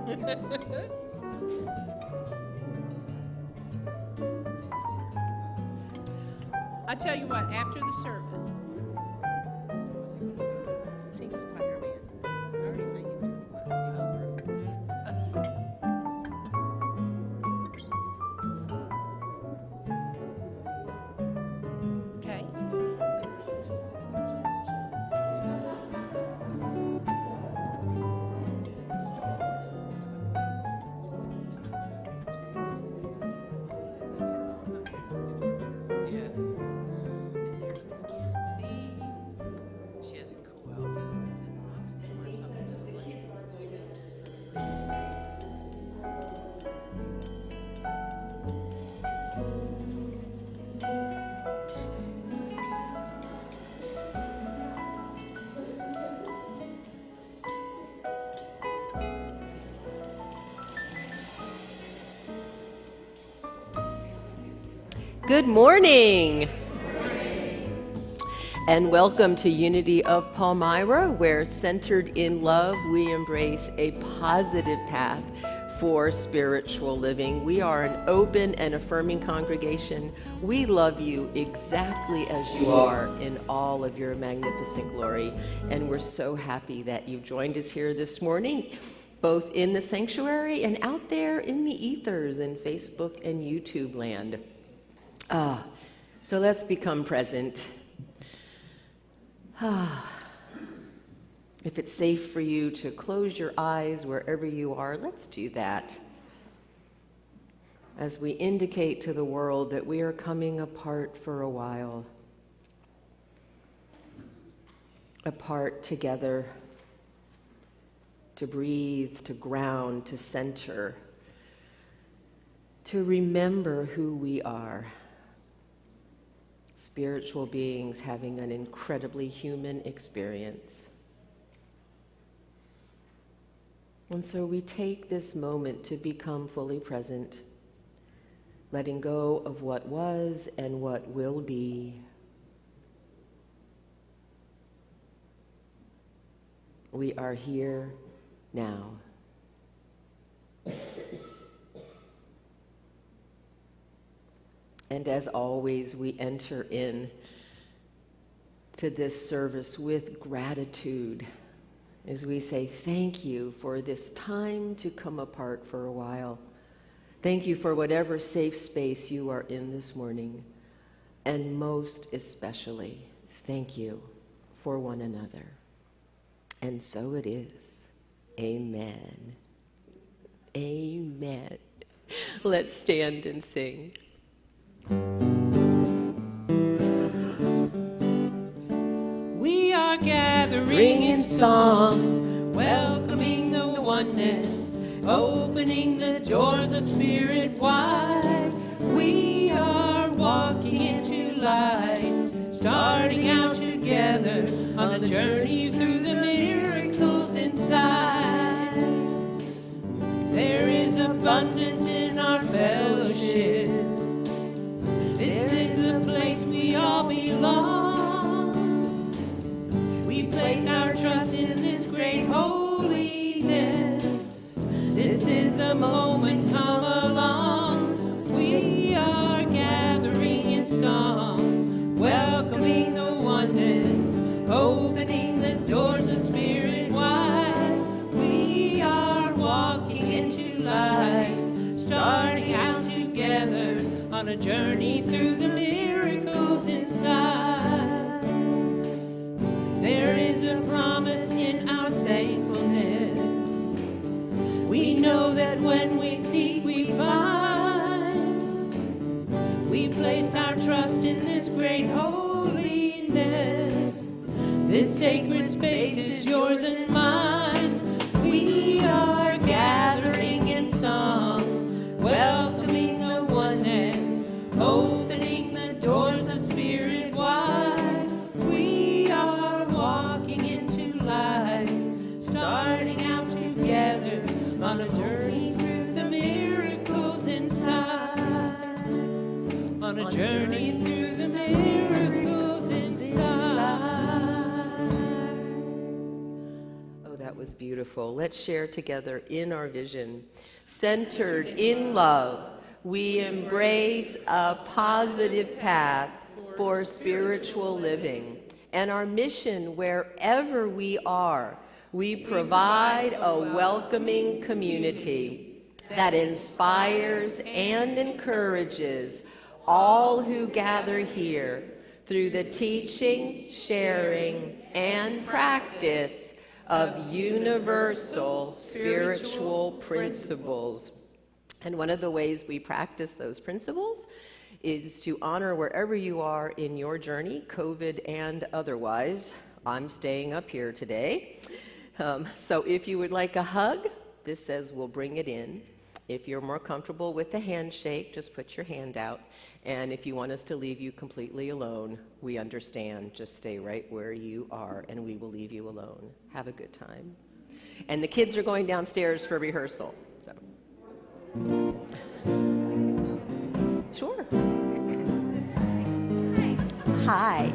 I tell you what, after the service, sing Spider-Man. I already sang it to him once. He was through. Okay. Good morning. And welcome to Unity of Palmyra, where centered in love, we embrace a positive path for spiritual living. We are an open and affirming congregation. We love you exactly as you are in all of your magnificent glory. And we're so happy that you've joined us here this morning, both in the sanctuary and out there in the ethers in Facebook and YouTube land. So let's become present. If it's safe for you to close your eyes wherever you are, let's do that. As we indicate to the world that we are coming apart for a while. Apart together. To breathe, to ground, to center. To remember who we are. Spiritual beings having an incredibly human experience. And so we take this moment to become fully present, letting go of what was and what will be. We are here now. And as always, we enter in to this service with gratitude as we say thank you for this time to come apart for a while. Thank you for whatever safe space you are in this morning. And most especially, thank you for one another. And so it is. Amen. Amen. Let's stand and sing. We are gathering in song, welcoming the oneness, opening the doors of spirit wide. We are walking into life, starting out together on a journey through the miracles inside. There is abundance in our fellowship. This is the place we all belong. We place our trust in this great holiness. This is the moment, come along. We are gathering in song, welcoming the oneness, opening the doors of spirit wide. We are walking into life, starting out together on a journey through the miracles inside. There is a promise in our thankfulness. We know that when we seek, we find. We placed our trust in this great holiness. This sacred space is yours and mine. We are gathering in song, welcoming the oneness, opening the doors of spirit wide. We are walking into life, starting out together on a journey through the miracles inside. On a journey through the miracles inside. Oh, that That was beautiful. Let's share together in our vision. Centered in love, we embrace a positive path for spiritual living. And our mission, wherever we are, we provide a welcoming community that inspires and encourages all who gather here through the teaching, sharing, and practice of universal spiritual principles. And one of the ways we practice those principles is to honor wherever you are in your journey, COVID and otherwise. I'm staying up here today. So if you would like a hug, this says we'll bring it in. If you're more comfortable with the handshake, just put your hand out. And if you want us to leave you completely alone, we understand. Just stay right where you are, and we will leave you alone. Have a good time. And the kids are going downstairs for rehearsal. So, sure. Hi.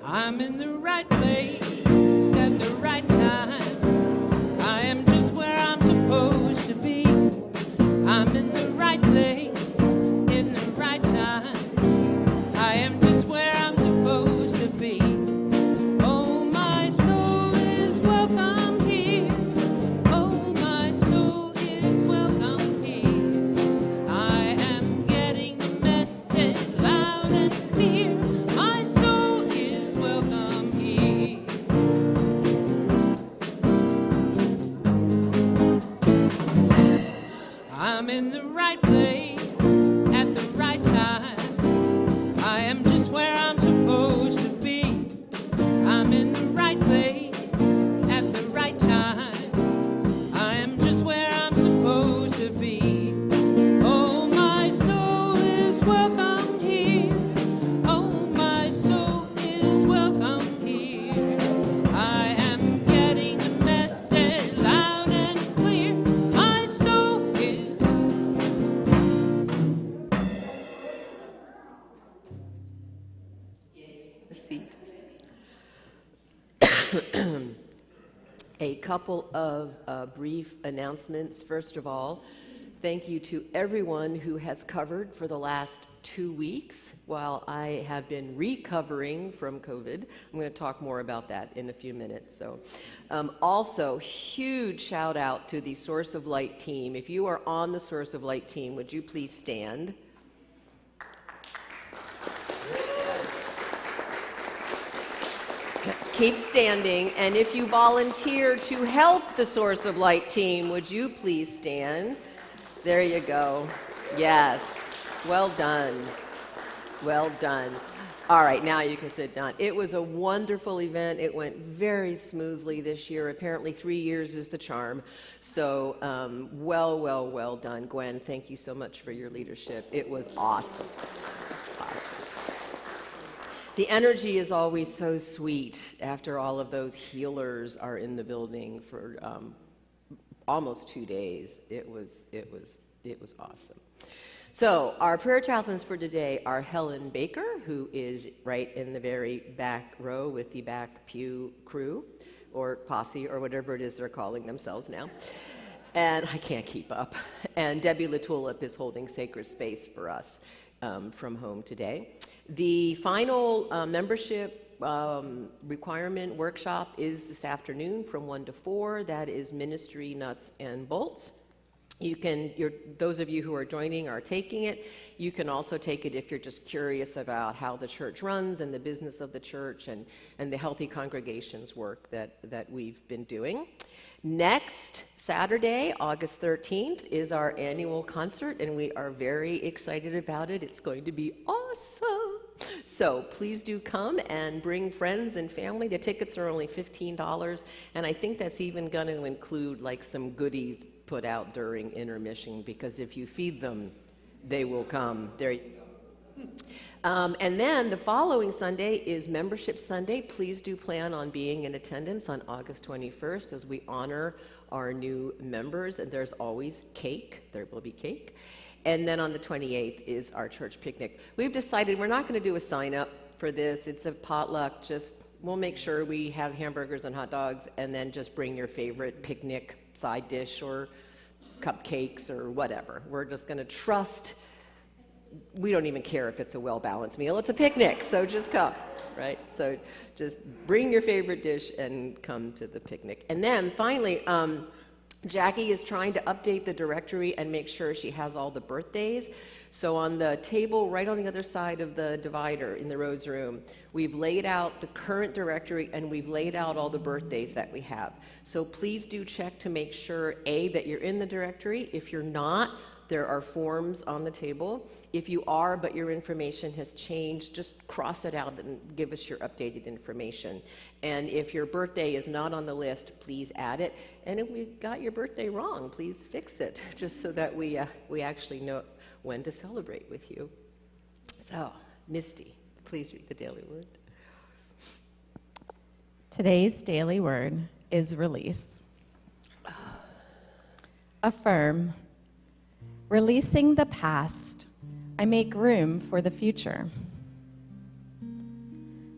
I'm in the right place at the right time. I am just where I'm supposed to be. I'm in the right place in the right time. I am just where I'm supposed to be. Oh, my soul is welcome here. Oh, my soul is welcome here. I am getting the message loud and clear. My soul is welcome here. I'm in the right place at the right time. I am just where I'm supposed to be. I'm in the right place at the right time. I am just where I'm supposed to be. Oh, my soul is welcome here. Oh, my soul is welcome here. I am getting the message loud and clear. My soul is. A seat. A couple of brief announcements. First of all, thank you to everyone who has covered for the last 2 weeks while I have been recovering from COVID. I'm going to talk more about that in a few minutes. So, also, huge shout out to the Source of Light team. If you are on the Source of Light team, would you please stand? Keep standing, and if you volunteer to help the Source of Light team, would you please stand? There you go. Yes. Well done. Well done. All right, now you can sit down. It was a wonderful event. It went very smoothly this year. Apparently 3 years is the charm. So well done. Gwen, thank you so much for your leadership. It was awesome. It was awesome. The energy is always so sweet after all of those healers are in the building for almost 2 days. It was awesome. So our prayer chaplains for today are Helen Baker, who is right in the very back row with the back pew crew, or posse, or whatever it is they're calling themselves now. And I can't keep up. And Debbie LaTulip is holding sacred space for us from home today. The final membership requirement workshop is this afternoon from 1 to 4. That is Ministry Nuts and Bolts. You can, those of you who are joining are taking it. You can also take it if you're just curious about how the church runs and the business of the church and the healthy congregations work that we've been doing. Next Saturday, August 13th, is our annual concert, and we are very excited about it. It's going to be awesome. So please do come and bring friends and family. The tickets are only $15, and I think that's even going to include like some goodies put out during intermission, because if you feed them, they will come. There you go. And then the following Sunday is Membership Sunday. Please do plan on being in attendance on August 21st as we honor our new members, and there's always cake. There will be cake. And then on the 28th is our church picnic. We've decided we're not going to do a sign-up for this. It's a potluck. Just we'll make sure we have hamburgers and hot dogs, and then just bring your favorite picnic side dish or cupcakes or whatever. We're just going to trust. We don't even care if it's a well-balanced meal. It's a picnic, so just come, right? So just bring your favorite dish and come to the picnic. And then finally, Jackie is trying to update the directory and make sure she has all the birthdays. So on the table right on the other side of the divider in the Rose Room, we've laid out the current directory and we've laid out all the birthdays that we have. So please do check to make sure, A, that you're in the directory. If you're not, there are forms on the table. If you are, but your information has changed, just cross it out and give us your updated information. And if your birthday is not on the list, please add it. And if we got your birthday wrong, please fix it, just so that we actually know when to celebrate with you. So, Misty, please read the daily word. Today's daily word is release. Affirm. Releasing the past, I make room for the future.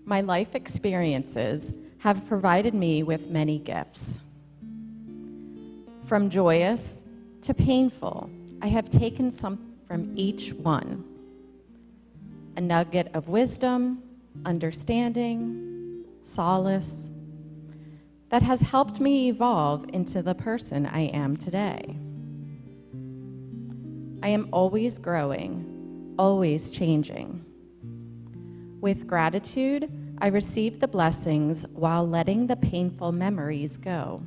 My life experiences have provided me with many gifts. From joyous to painful, I have taken some from each one. A nugget of wisdom, understanding, solace, that has helped me evolve into the person I am today. I am always growing, always changing. With gratitude, I receive the blessings while letting the painful memories go.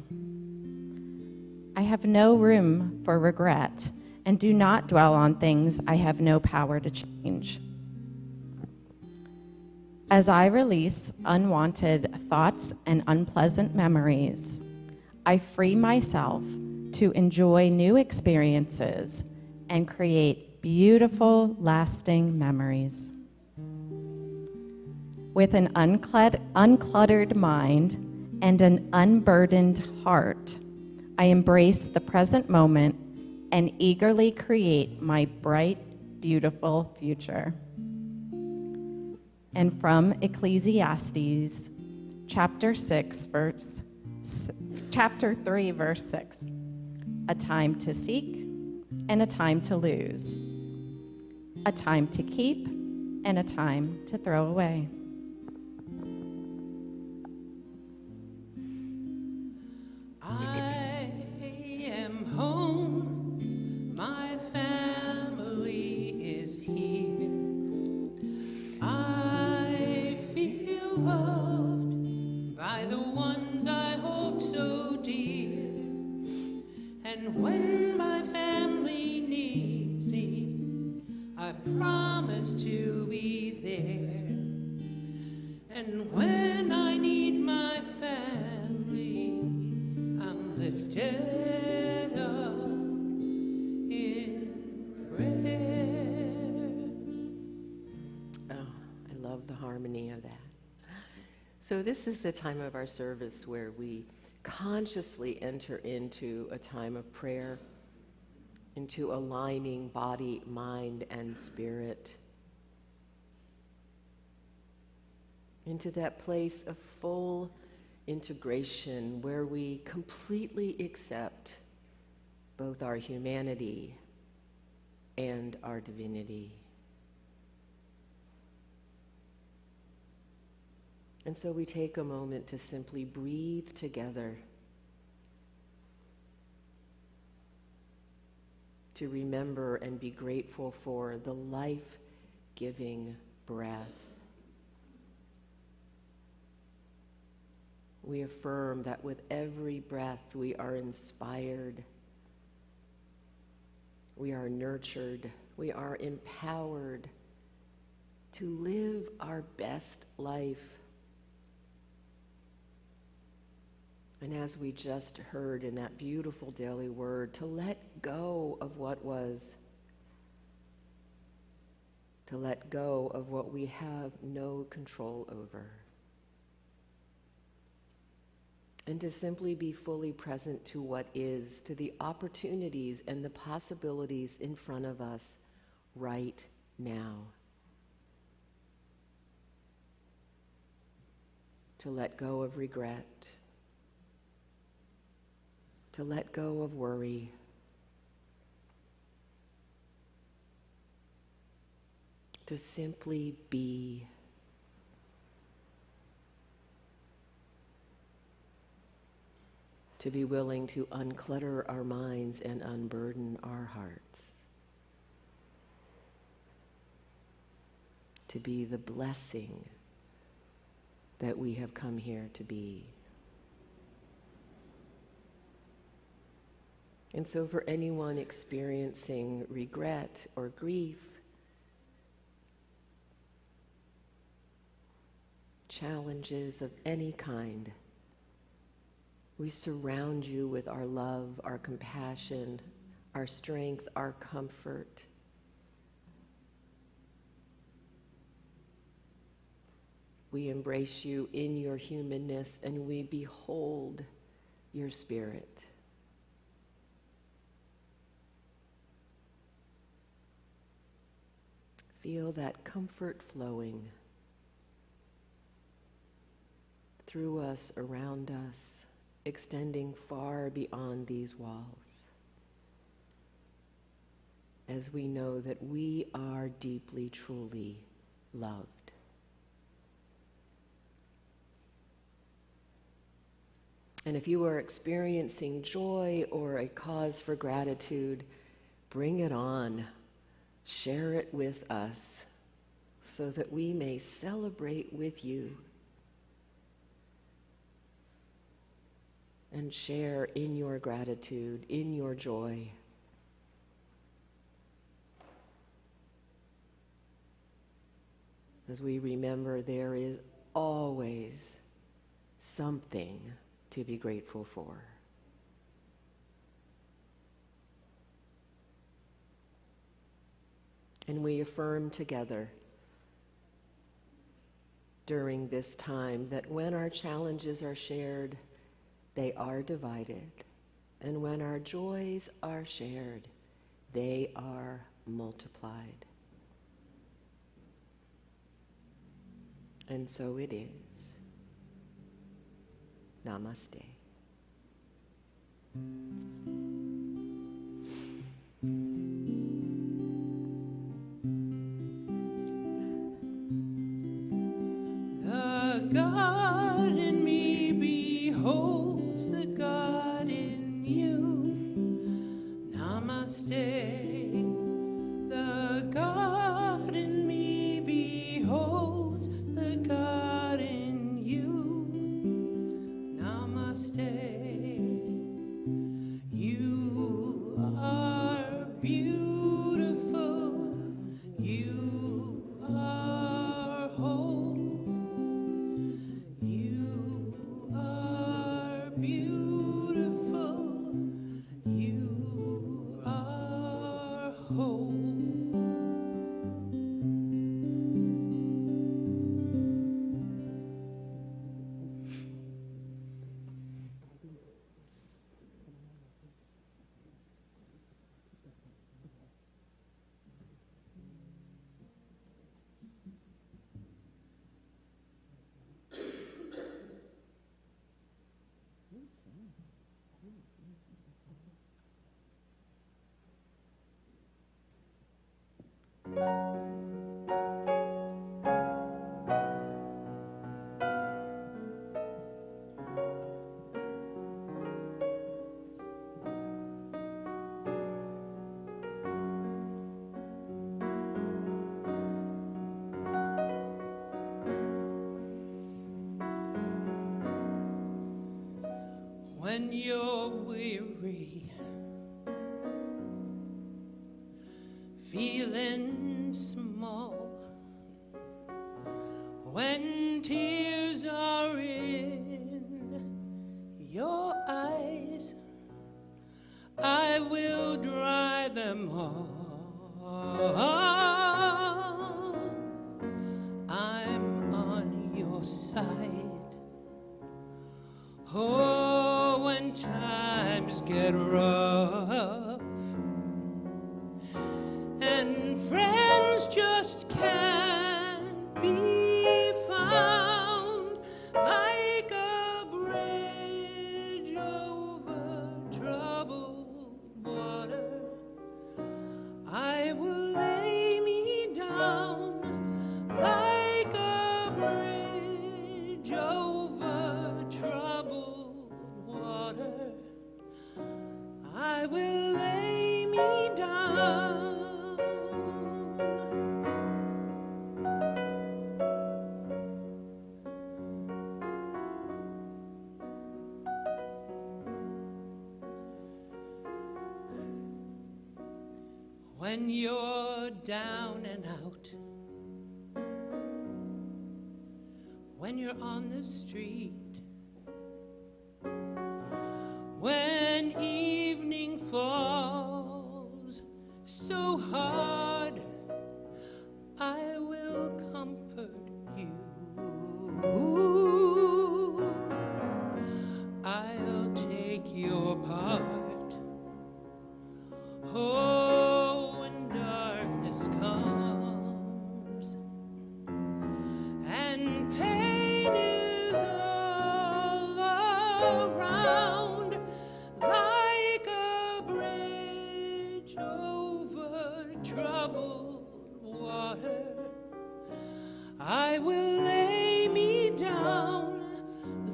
I have no room for regret and do not dwell on things I have no power to change. As I release unwanted thoughts and unpleasant memories, I free myself to enjoy new experiences and create beautiful, lasting memories. With an uncluttered mind and an unburdened heart, I embrace the present moment and eagerly create my bright, beautiful future. And from Ecclesiastes, chapter 3, verse 6, a time to seek and a time to lose, a time to keep and a time to throw away. I am home, my family is here. I feel loved by the ones I hold so dear. And when my family needs me, I promise to be there. And when I need my family, I'm lifted up in prayer. Oh, I love the harmony of that. So this is the time of our service where we consciously enter into a time of prayer, into aligning body, mind, and spirit, into that place of full integration where we completely accept both our humanity and our divinity. And so we take a moment to simply breathe together, to remember and be grateful for the life-giving breath. We affirm that with every breath we are inspired, we are nurtured, we are empowered to live our best life. And as we just heard in that beautiful daily word, to let go of what was, to let go of what we have no control over, and to simply be fully present to what is, to the opportunities and the possibilities in front of us right now. To let go of regret, to let go of worry, to simply be. To be willing to unclutter our minds and unburden our hearts. To be the blessing that we have come here to be. And so for anyone experiencing regret or grief, challenges of any kind, we surround you with our love, our compassion, our strength, our comfort. We embrace you in your humanness and we behold your spirit. Feel that comfort flowing through us, around us, extending far beyond these walls, as we know that we are deeply, truly loved. And if you are experiencing joy or a cause for gratitude, bring it on. Share it with us so that we may celebrate with you and share in your gratitude, in your joy. As we remember, there is always something to be grateful for. And we affirm together during this time that when our challenges are shared, they are divided. And when our joys are shared, they are multiplied. And so it is. Namaste. The God in me beholds the God in you. Namaste. The God in me beholds the God in you. Namaste. You are beautiful. You are whole. You are beautiful. You are whole. when you're weary, feeling small, when tears are in your eyes, I will dry them all. I'm on your side. Oh, when times get rough and friends just can't be found, like a bridge over troubled water, I will lay me down like a bridge over troubled water. I will lay me down. When you're down and out, when you're on the street, when evening falls so hard, I will comfort you. I'll take your part. Oh, when darkness comes and pain is all around, like a bridge over troubled water, I will lay me down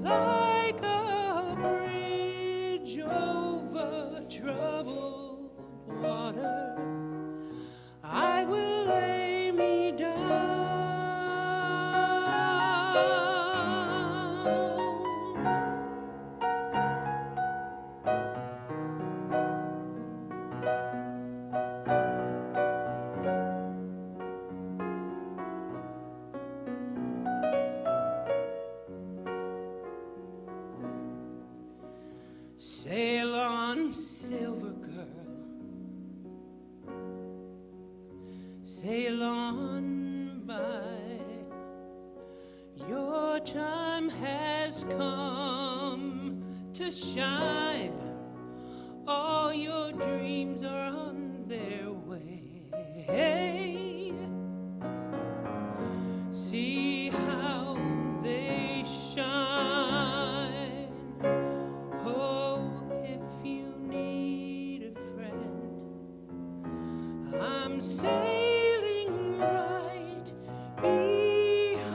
like a bridge over troubled water. I will lay me down. Sail on, silver girl, sail on by. Your time has come to shine. All your dreams are on their way. See how they shine. Oh, if you need a friend, I'm sailing right behind,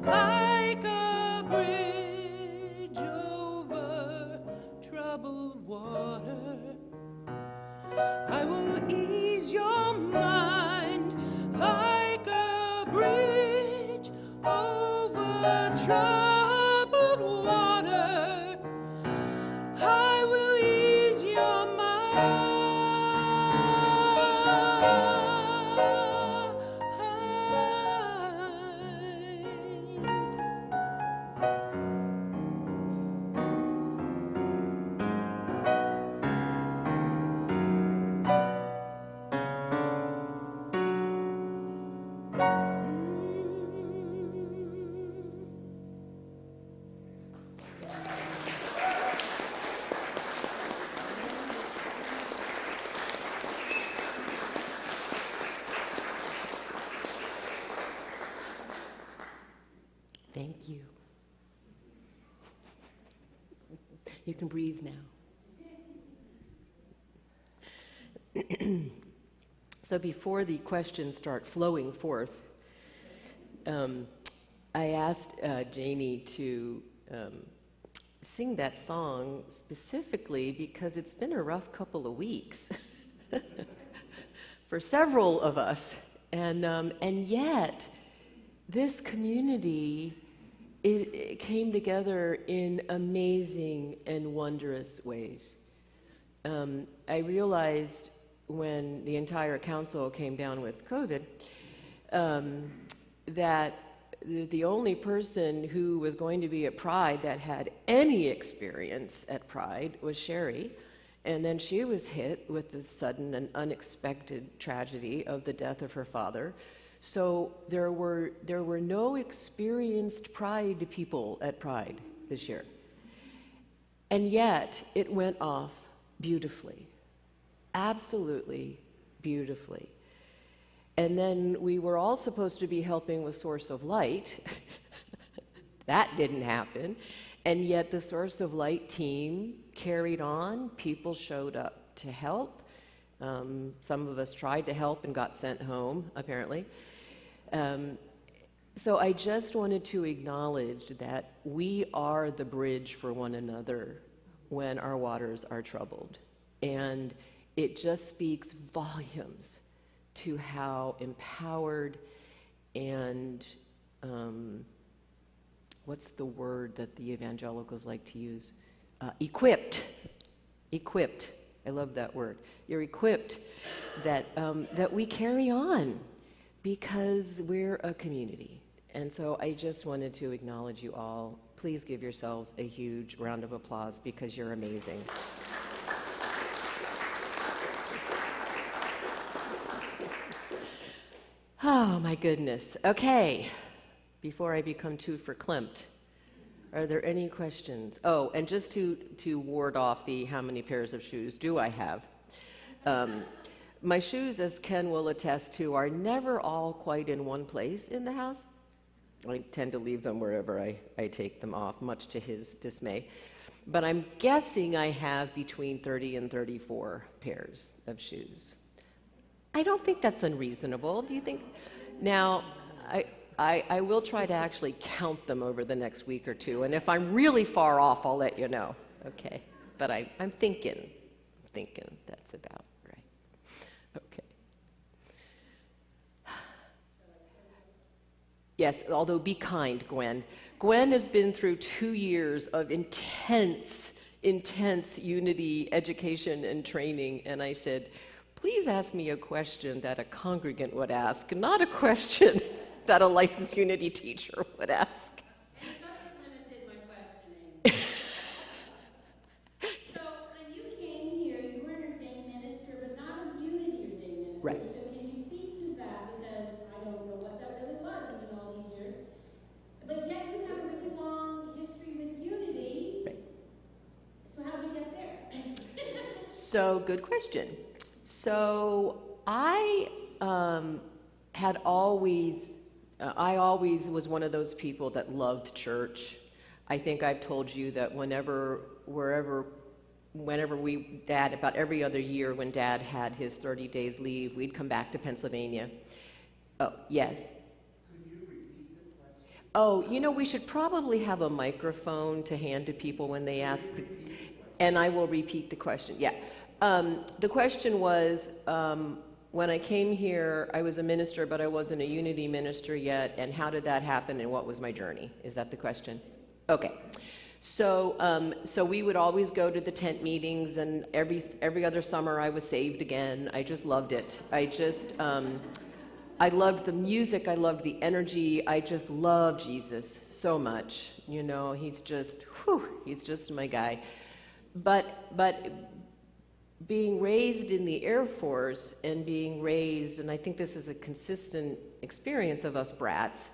like a bridge over troubled water. I will ease your mind like a bridge over troubled water. I will ease your mind. Thank you. You can breathe now. So before the questions start flowing forth, I asked Janie to sing that song specifically because it's been a rough couple of weeks for several of us. And yet, this community it came together in amazing and wondrous ways. I realized when the entire council came down with COVID that the only person who was going to be at Pride that had any experience at Pride was Sherry. And then she was hit with the sudden and unexpected tragedy of the death of her father. So there were no experienced Pride people at Pride this year. And yet it went off beautifully, absolutely beautifully. And then we were all supposed to be helping with Source of Light. That didn't happen. And yet the Source of Light team carried on. People showed up to help. Some of us tried to help and got sent home, apparently. So I just wanted to acknowledge that we are the bridge for one another when our waters are troubled. And it just speaks volumes to how empowered and, what's the word that the evangelicals like to use? Equipped. I love that word. You're equipped that we carry on because we're a community. And so I just wanted to acknowledge you all. Please give yourselves a huge round of applause because you're amazing. Oh my goodness. Okay, before I become too verklempt, are there any questions? Oh, and just to ward off the how many pairs of shoes do I have? My shoes, as Ken will attest to, are never all quite in one place in the house. I tend to leave them wherever I take them off, much to his dismay. But I'm guessing I have between 30 and 34 pairs of shoes. I don't think that's unreasonable. Do you think? Now, I will try to actually count them over the next week or two, and if I'm really far off, I'll let you know. Okay, but I'm thinking that's about right. Okay. Yes, although be kind, Gwen. Gwen has been through 2 years of intense unity education and training, and I said, please ask me a question that a congregant would ask, not a question that a licensed unity teacher would ask. And such limited my questioning. So when you came here, you were an ordained minister, but not a unity ordained minister. Right. So can you speak to that? Because I don't know what that really was in all these years. But yet you have a really long history with unity. Right. So how did you get there? So, good question. So I always was one of those people that loved church. I think I've told you that whenever Dad, about every other year when Dad had his 30 days leave, we'd come back to Pennsylvania. Oh, yes. Could you repeat the question? Oh, we should probably have a microphone to hand to people when they ask, and I will repeat the question. Yeah. The question was, when I came here, I was a minister, but I wasn't a unity minister yet, and how did that happen, and what was my journey? Is that the question? Okay. So we would always go to the tent meetings, and every other summer I was saved again. I just loved it. I loved the music. I loved the energy. I just loved Jesus so much. He's just my guy. But being raised in the Air Force and being raised, and I think this is a consistent experience of us brats,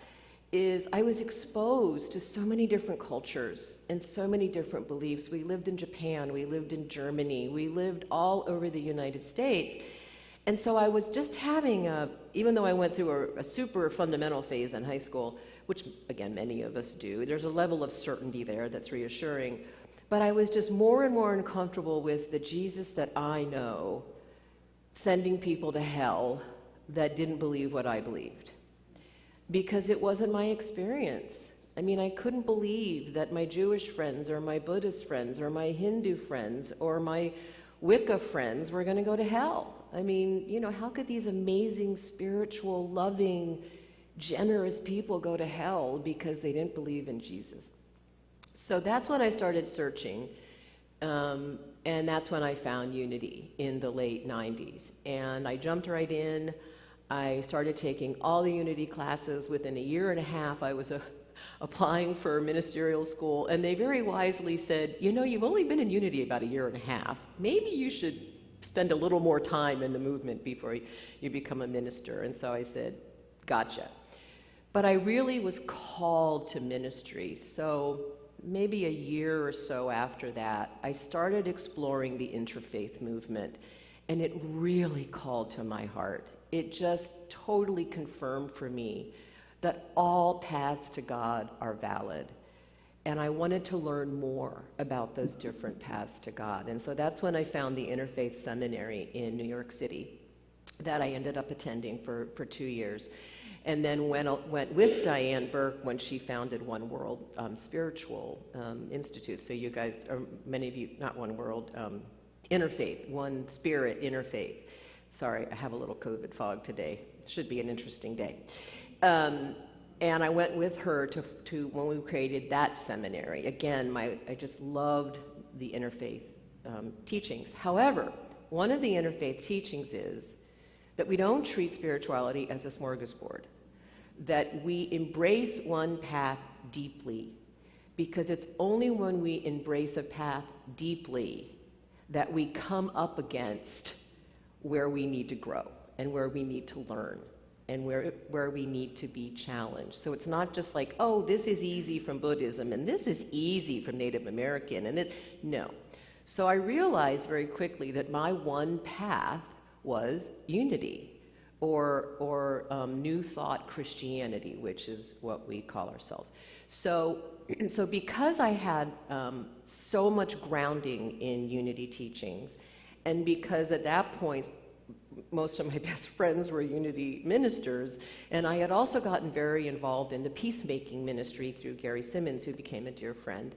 is I was exposed to so many different cultures and so many different beliefs. We lived in Japan, we lived in Germany, we lived all over the United States. And so I was just having even though I went through a super fundamental phase in high school, which again, many of us do, there's a level of certainty there that's reassuring. But I was just more and more uncomfortable with the Jesus that I know sending people to hell that didn't believe what I believed. Because it wasn't my experience. I mean, I couldn't believe that my Jewish friends or my Buddhist friends or my Hindu friends or my Wicca friends were going to go to hell. I mean, how could these amazing, spiritual, loving, generous people go to hell because they didn't believe in Jesus. So that's when I started searching, and that's when I found Unity in the late 90s. And I jumped right in. I started taking all the Unity classes. Within a year and a half, I was applying for ministerial school, and they very wisely said, you know, you've only been in Unity about a year and a half. Maybe you should spend a little more time in the movement before you become a minister. And so I said, gotcha. But I really was called to ministry. So maybe a year or so after that, I started exploring the interfaith movement, and it really called to my heart. It just totally confirmed for me that all paths to God are valid. And I wanted to learn more about those different paths to God. And so that's when I found the Interfaith Seminary in New York City that I ended up attending for 2 years. And then went with Diane Burke when she founded One World Spiritual Institute. So you guys, or many of you, not One World, Interfaith, One Spirit Interfaith. Sorry, I have a little COVID fog today. Should be an interesting day. And I went with her to when we created that seminary. Again, I just loved the interfaith teachings. However, one of the interfaith teachings is that we don't treat spirituality as a smorgasbord, that we embrace one path deeply, because it's only when we embrace a path deeply that we come up against where we need to grow and where we need to learn and where we need to be challenged. So it's not just like, oh, this is easy from Buddhism and this is easy from Native American, and no. So I realized very quickly that my one path was unity, or New Thought Christianity, which is what we call ourselves. So because I had so much grounding in unity teachings, and because at that point most of my best friends were unity ministers, and I had also gotten very involved in the peacemaking ministry through Gary Simmons, who became a dear friend,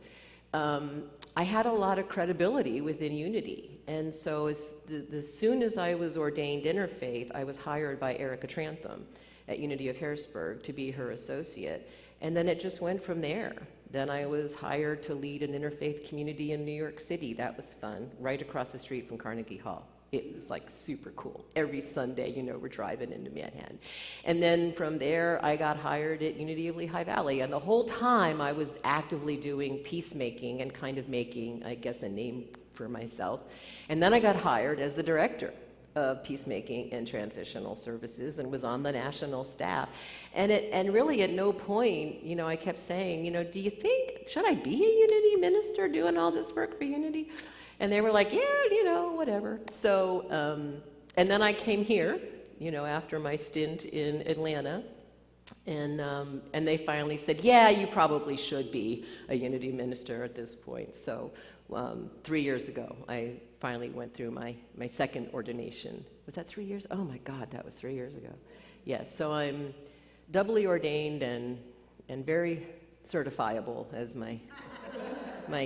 I had a lot of credibility within unity. And so as soon as I was ordained interfaith, I was hired by Erica Trantham at Unity of Harrisburg to be her associate. And then it just went from there. Then I was hired to lead an interfaith community in New York City. That was fun, right across the street from Carnegie Hall. It was like super cool. Every Sunday, you know, we're driving into Manhattan. And then from there, I got hired at Unity of Lehigh Valley. And the whole time I was actively doing peacemaking and kind of making, I guess, a name for myself. And then I got hired as the director of peacemaking and transitional services and was on the national staff. And really at no point, you know, I kept saying, you know, do you think, should I be a Unity minister doing all this work for Unity? And they were like, yeah, you know, whatever. So, and then I came here, you know, after my stint in Atlanta, and they finally said, yeah, you probably should be a Unity minister at this point. So 3 years ago, I finally went through my second ordination. Was that 3 years? Oh my God, that was 3 years ago. Yes, so I'm doubly ordained and very certifiable, as my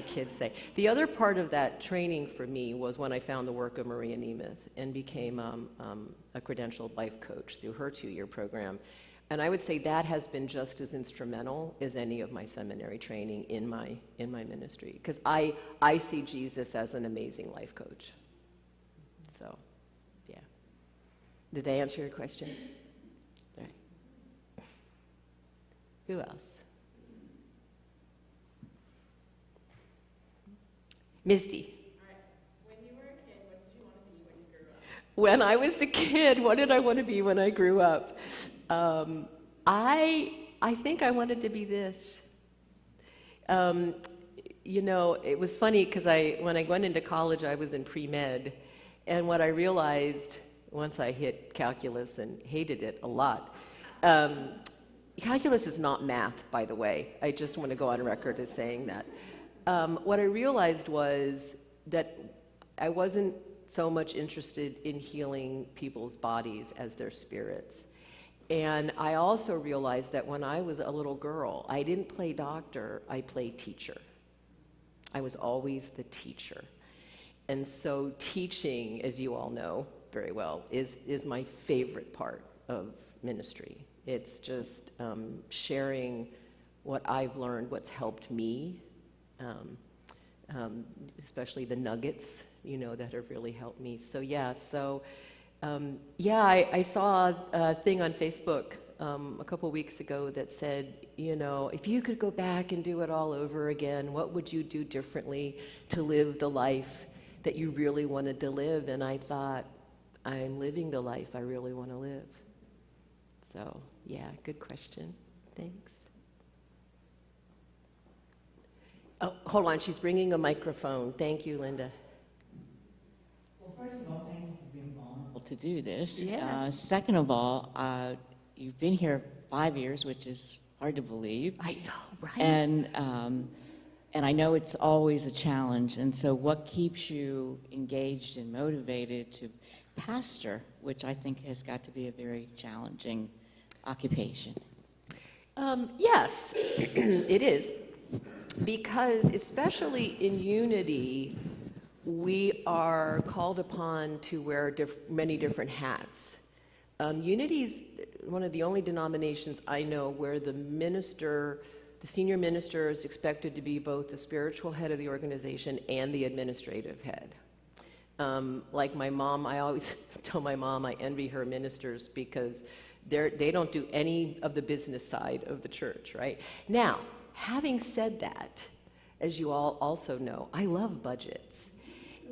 kids say. The other part of that training for me was when I found the work of Maria Nemeth and became a credentialed life coach through her 2-year program. And I would say that has been just as instrumental as any of my seminary training in my ministry, because I see Jesus as an amazing life coach. So, yeah. Did I answer your question? All right. Who else? Misty. All right. When you were a kid, what did you want to be when you grew up? When I was a kid, what did I want to be when I grew up? I think I wanted to be this. You know, it was funny because when I went into college, I was in pre-med, and what I realized once I hit calculus and hated it a lot, calculus is not math, by the way. I just want to go on record as saying that. What I realized was that I wasn't so much interested in healing people's bodies as their spirits. And I also realized that when I was a little girl, I didn't play doctor, I played teacher. I was always the teacher. And so teaching, as you all know very well, is my favorite part of ministry. It's just sharing what I've learned, what's helped me, especially the nuggets, that have really helped me. So yeah, I saw a thing on Facebook a couple weeks ago that said, if you could go back and do it all over again, what would you do differently to live the life that you really wanted to live? And I thought, I'm living the life I really want to live. So yeah, good question. Thanks. Oh, hold on, she's bringing a microphone. Thank you, Linda. Well, first of all, thank you for being vulnerable to do this. Yeah. Second of all, you've been here 5 years, which is hard to believe. I know, right? And I know it's always a challenge. And so what keeps you engaged and motivated to pastor, which I think has got to be a very challenging occupation? Yes, it is. Because especially in Unity, we are called upon to wear many different hats. Unity's one of the only denominations I know where the senior minister is expected to be both the spiritual head of the organization and the administrative head. Like my mom, I always tell my mom I envy her ministers because they don't do any of the business side of the church, right? Now, having said that, as you all also know, I love budgets.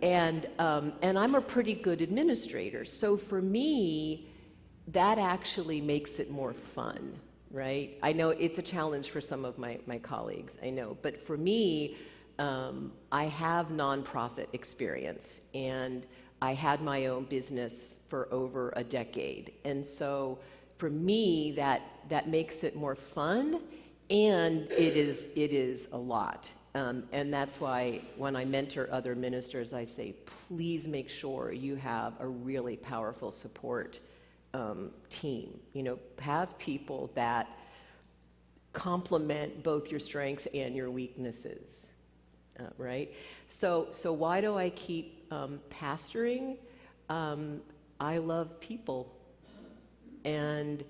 And I'm a pretty good administrator. So for me, that actually makes it more fun, right? I know it's a challenge for some of my colleagues, I know. But for me, I have nonprofit experience, and I had my own business for over a decade. And so for me, that makes it more fun. And it is a lot. And that's why when I mentor other ministers, I say, please make sure you have a really powerful support team. Have people that complement both your strengths and your weaknesses, right? So why do I keep pastoring? I love people. And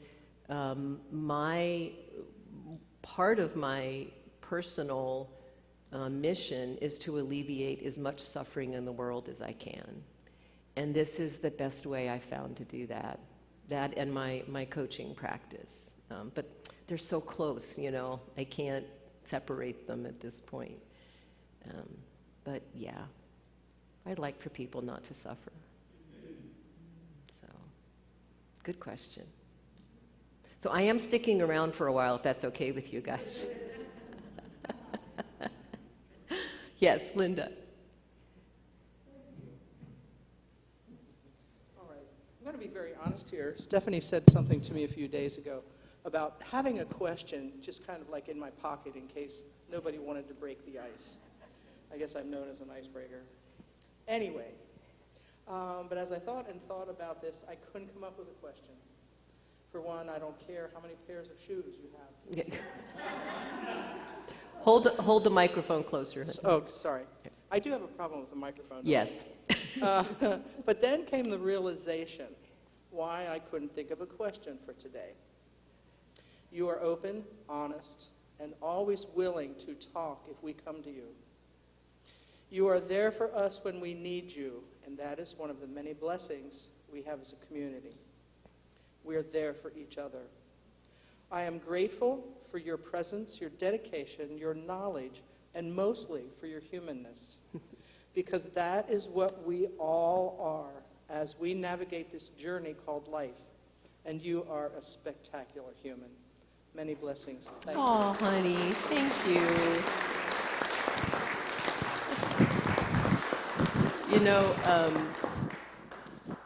part of my personal mission is to alleviate as much suffering in the world as I can. And this is the best way I found to do that. That and my coaching practice. But they're so close, I can't separate them at this point. But yeah, I'd like for people not to suffer. So, good question. So I am sticking around for a while, if that's okay with you guys. Yes, Linda. All right. I'm going to be very honest here. Stephanie said something to me a few days ago about having a question just kind of like in my pocket in case nobody wanted to break the ice. I guess I'm known as an icebreaker. Anyway, but as I thought about this, I couldn't come up with a question. For one, I don't care how many pairs of shoes you have. Hold the microphone closer. Oh, sorry. I do have a problem with the microphone. Yes. But then came the realization why I couldn't think of a question for today. You are open, honest, and always willing to talk if we come to you. You are there for us when we need you, and that is one of the many blessings we have as a community. We are there for each other. I am grateful for your presence, your dedication, your knowledge, and mostly for your humanness, because that is what we all are as we navigate this journey called life, and you are a spectacular human. Many blessings. Thank you. Oh, honey, thank you.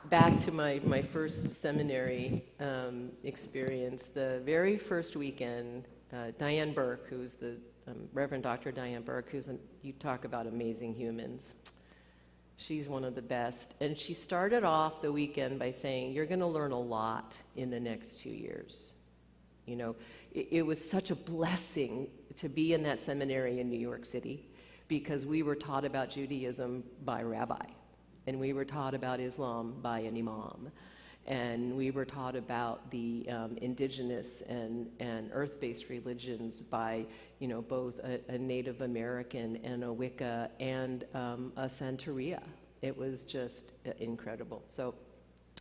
Back to my first seminary experience, the very first weekend, Diane Burke, who's the Reverend Dr. Diane Burke, you talk about amazing humans. She's one of the best. And she started off the weekend by saying, you're going to learn a lot in the next 2 years. It was such a blessing to be in that seminary in New York City because we were taught about Judaism by a rabbi. And we were taught about Islam by an imam. And we were taught about the indigenous and earth-based religions by, both a Native American and a Wicca and a Santeria. It was just incredible. So,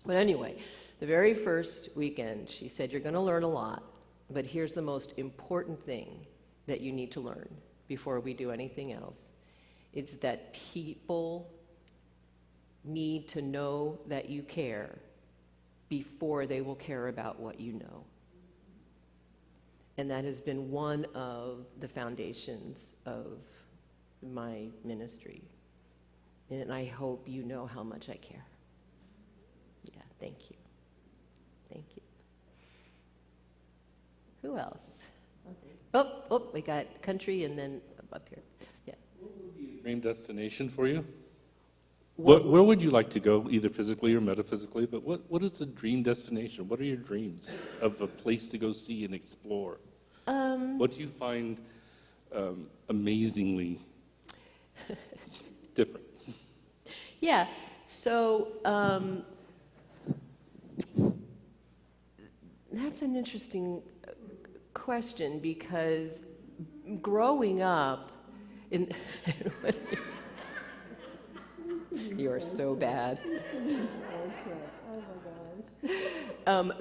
but anyway, the very first weekend, she said, you're going to learn a lot, but here's the most important thing that you need to learn before we do anything else. It's that people need to know that you care before they will care about what you know. And that has been one of the foundations of my ministry. And I hope you know how much I care. Yeah, thank you. Thank you. Who else? Oh, we got country and then up here. Yeah. What would be a dream destination for you? Where would you like to go, either physically or metaphysically? But what is the dream destination? What are your dreams of a place to go see and explore? What do you find amazingly different? Yeah, so that's an interesting question, because growing up in you are so bad.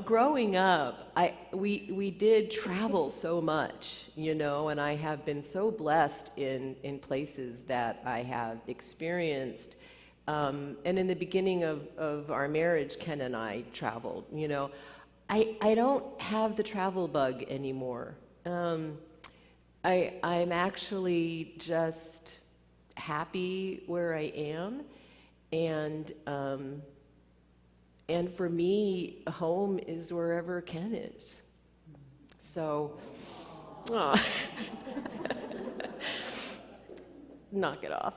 Growing up, we did travel so much, and I have been so blessed in places that I have experienced. And in the beginning of our marriage, Ken and I traveled. I don't have the travel bug anymore. I'm actually just happy where I am, and for me, home is wherever Ken is. So, knock it off.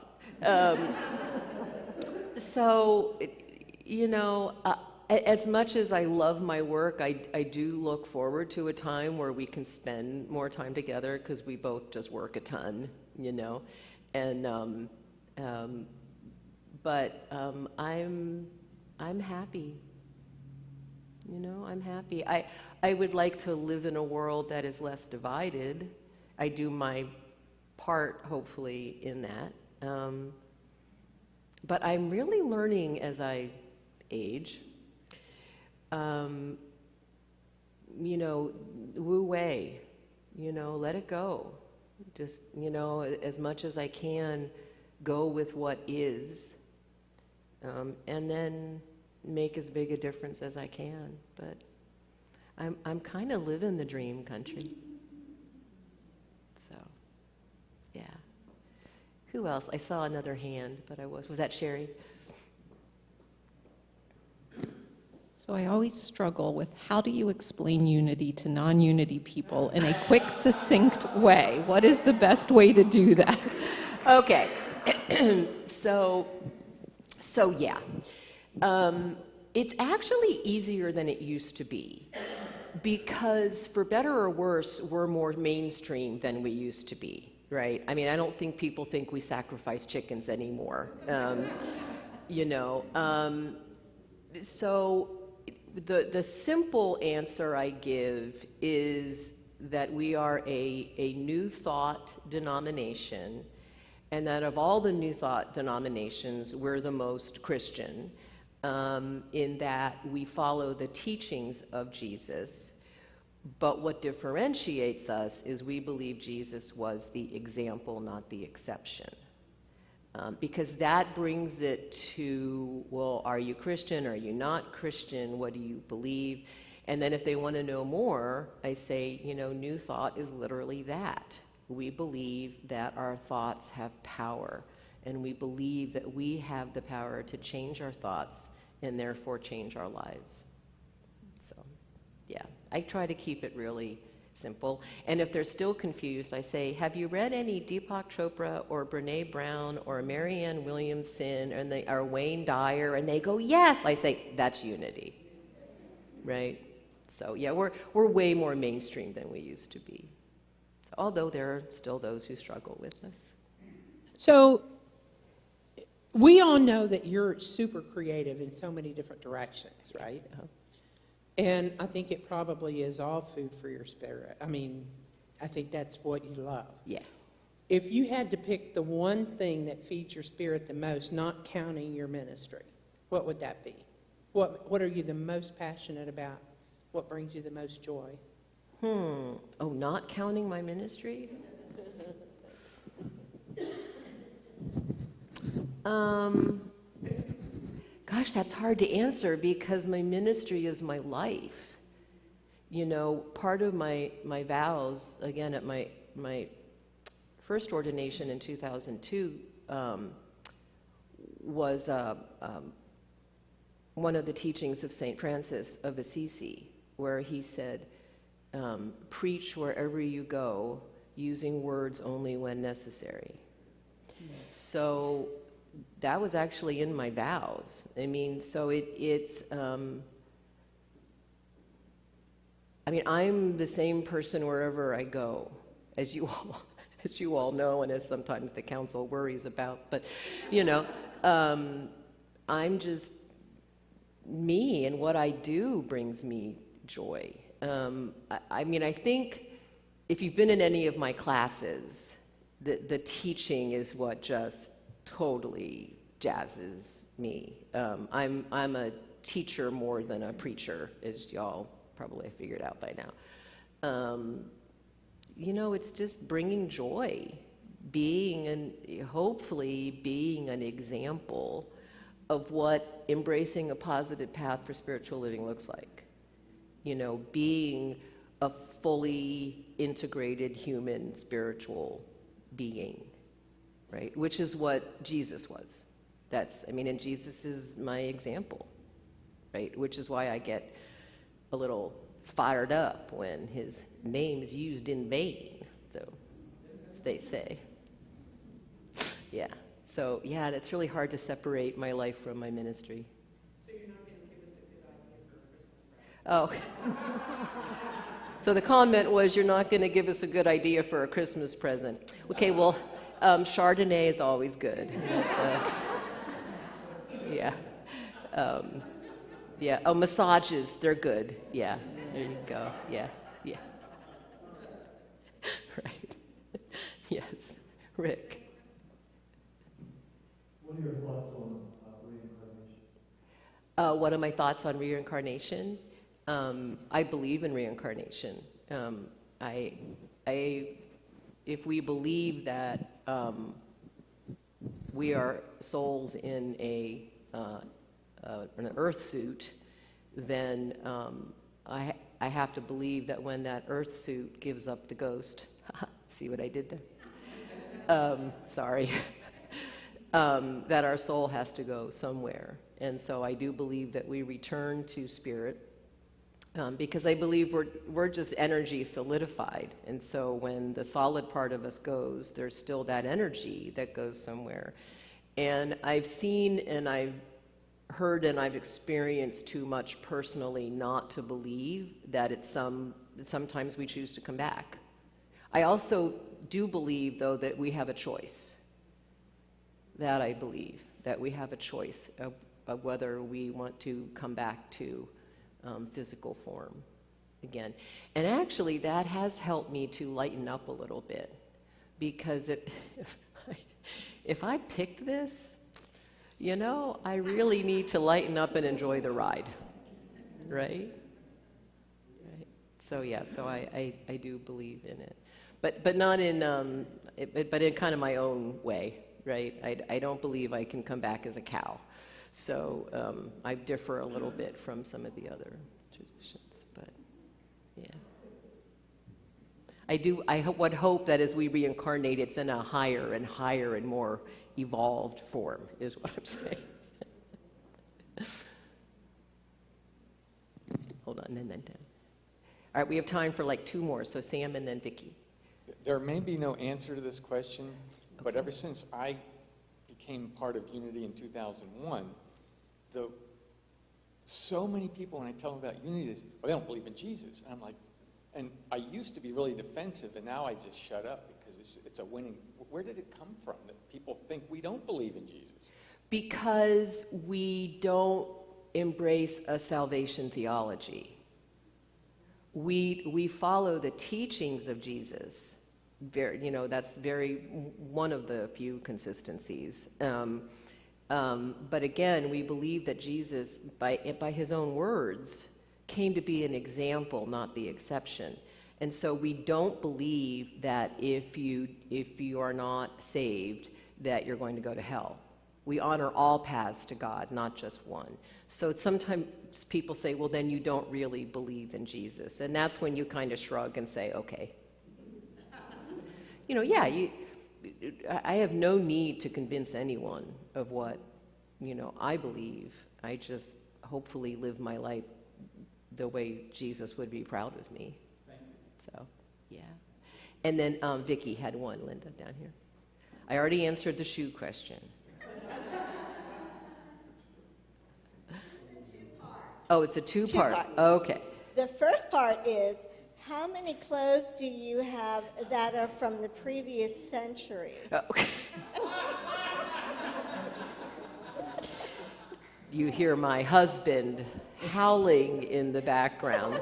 As much as I love my work, I do look forward to a time where we can spend more time together, because we both just work a ton, and but I'm happy. I'm happy. I would like to live in a world that is less divided. I do my part, hopefully, in that. But I'm really learning as I age, wu wei, let it go. Just, as much as I can, go with what is, and then make as big a difference as I can. But I'm kind of living the dream country. So, yeah. Who else? I saw another hand, but was that Sherry? So I always struggle with, how do you explain unity to non-unity people in a quick, succinct way? What is the best way to do that? Okay. So yeah. It's actually easier than it used to be, because for better or worse, we're more mainstream than we used to be, right? I mean, I don't think people think we sacrifice chickens anymore. So the simple answer I give is that we are a New Thought denomination, and that of all the New Thought denominations, we're the most Christian, in that we follow the teachings of Jesus. But what differentiates us is we believe Jesus was the example, not the exception. Because that brings it to, well, are you Christian? Are you not Christian? What do you believe? And then if they want to know more, I say, New Thought is literally that. We believe that our thoughts have power, and we believe that we have the power to change our thoughts and therefore change our lives. So, yeah, I try to keep it really simple. And if they're still confused, I say, have you read any Deepak Chopra or Brene Brown or Marianne Williamson or Wayne Dyer? And they go, yes. I say, that's unity, right? So yeah, we're way more mainstream than we used to be, although there are still those who struggle with us. So we all know that you're super creative in so many different directions, right? And I think it probably is all food for your spirit. I mean, I think that's what you love. Yeah. If you had to pick the one thing that feeds your spirit the most, not counting your ministry, what would that be? What are you the most passionate about? What brings you the most joy? Oh, not counting my ministry? Gosh, that's hard to answer because my ministry is my life. You know, part of my vows, again, at my first ordination in 2002, was one of the teachings of St. Francis of Assisi, where he said, preach wherever you go, using words only when necessary. So that was actually in my vows. I mean, so it's I mean, I'm the same person wherever I go, as you all know, and as sometimes the council worries about. But, you know, I'm just me, and what I do brings me joy. I mean, I think if you've been in any of my classes, the teaching is what just totally jazzes me. I'm a teacher more than a preacher, as y'all probably figured out by now. You know, it's just bringing joy, hopefully being an example of what embracing a positive path for spiritual living looks like. You know, being a fully integrated human spiritual being, right? Which is what Jesus was. And Jesus is my example, right? Which is why I get a little fired up when his name is used in vain, so as they say. Yeah, so yeah, it's really hard to separate my life from my ministry. So you're not going to give us a good idea for a Christmas present? Oh. So the comment was, you're not going to give us a good idea for a Christmas present. Okay, well, Chardonnay is always good. Yeah. Yeah. Oh, massages, they're good. Yeah. There you go. Yeah. Yeah. Right. Yes. Rick. What are your thoughts on reincarnation? What are my thoughts on reincarnation? I believe in reincarnation. If we believe that we are souls in an earth suit, then I have to believe that when that earth suit gives up the ghost, see what I did there? Sorry. That our soul has to go somewhere. And so I do believe that we return to spirit, because I believe we're just energy solidified. And so when the solid part of us goes, there's still that energy that goes somewhere. And I've seen and I've heard and I've experienced too much personally not to believe that sometimes we choose to come back. I also do believe, though, that we have a choice. That I believe, that we have a choice of whether we want to come back to physical form again. And actually, that has helped me to lighten up a little bit, because if I picked this, you know, I really need to lighten up and enjoy the ride, right? Right. So yeah, so I do believe in it, but not in but in kind of my own way, right? I don't believe I can come back as a cow. So I differ a little bit from some of the other traditions, but yeah. I would hope that as we reincarnate, it's in a higher and higher and more evolved form, is what I'm saying. Hold on, and then. All right, we have time for like two more, so Sam and then Vicki. There may be no answer to this question, but ever since I became part of Unity in 2001, so many people, when I tell them about Unity, they say, well, they don't believe in Jesus. And I'm like, and I used to be really defensive, and now I just shut up because it's a winning. Where did it come from that people think we don't believe in Jesus? Because we don't embrace a salvation theology. we follow the teachings of Jesus. Very, that's very one of the few consistencies. But again, we believe that Jesus, by his own words, came to be an example, not the exception. And so we don't believe that if you are not saved, that you're going to go to hell. We honor all paths to God, not just one. So sometimes people say, well, then you don't really believe in Jesus. And that's when you kind of shrug and say, okay. I have no need to convince anyone of what, I believe. I just hopefully live my life the way Jesus would be proud of me. Right. So, yeah. And then Vicki had one, Linda, down here. I already answered the shoe question. Oh, it's a two-part. Okay. The first part is, how many clothes do you have that are from the previous century? Okay. You hear my husband howling in the background.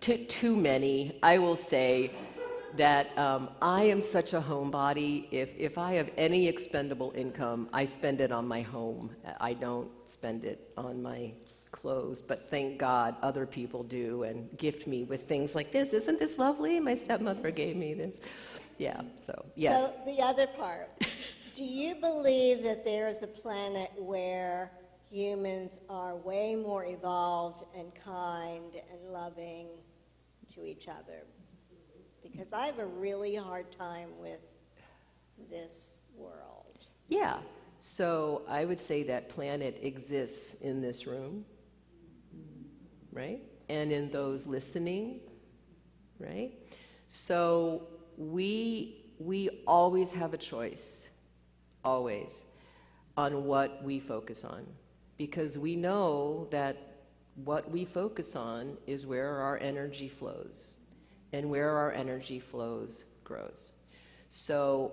Too many. I will say that I am such a homebody. If I have any expendable income, I spend it on my home. I don't spend it on my clothes, but thank God other people do and gift me with things like this. Isn't this lovely? My stepmother gave me this. Yeah, so, yes. So the other part, do you believe that there is a planet where humans are way more evolved and kind and loving to each other? Because I have a really hard time with this world. Yeah, so I would say that planet exists in this room, right? And in those listening, right? So we always have a choice, always, on what we focus on. Because we know that what we focus on is where our energy flows. And where our energy flows grows. So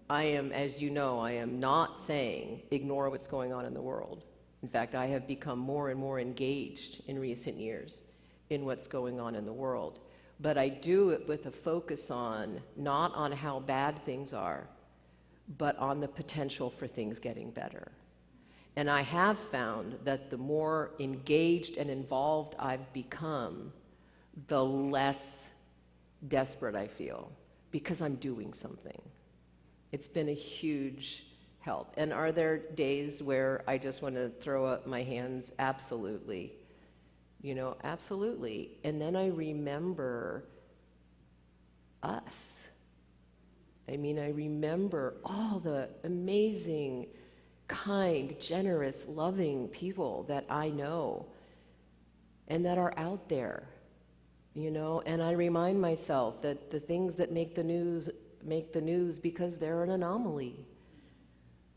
I am, as you know, I am not saying ignore what's going on in the world. In fact, I have become more and more engaged in recent years in what's going on in the world. But I do it with a focus on, not on how bad things are, but on the potential for things getting better. And I have found that the more engaged and involved I've become, the less desperate I feel, because I'm doing something. It's been a huge help. And are there days where I just want to throw up my hands? Absolutely. Absolutely. And then I remember us. I remember all the amazing, kind, generous, loving people that I know and that are out there. And I remind myself that the things that make the news because they're an anomaly.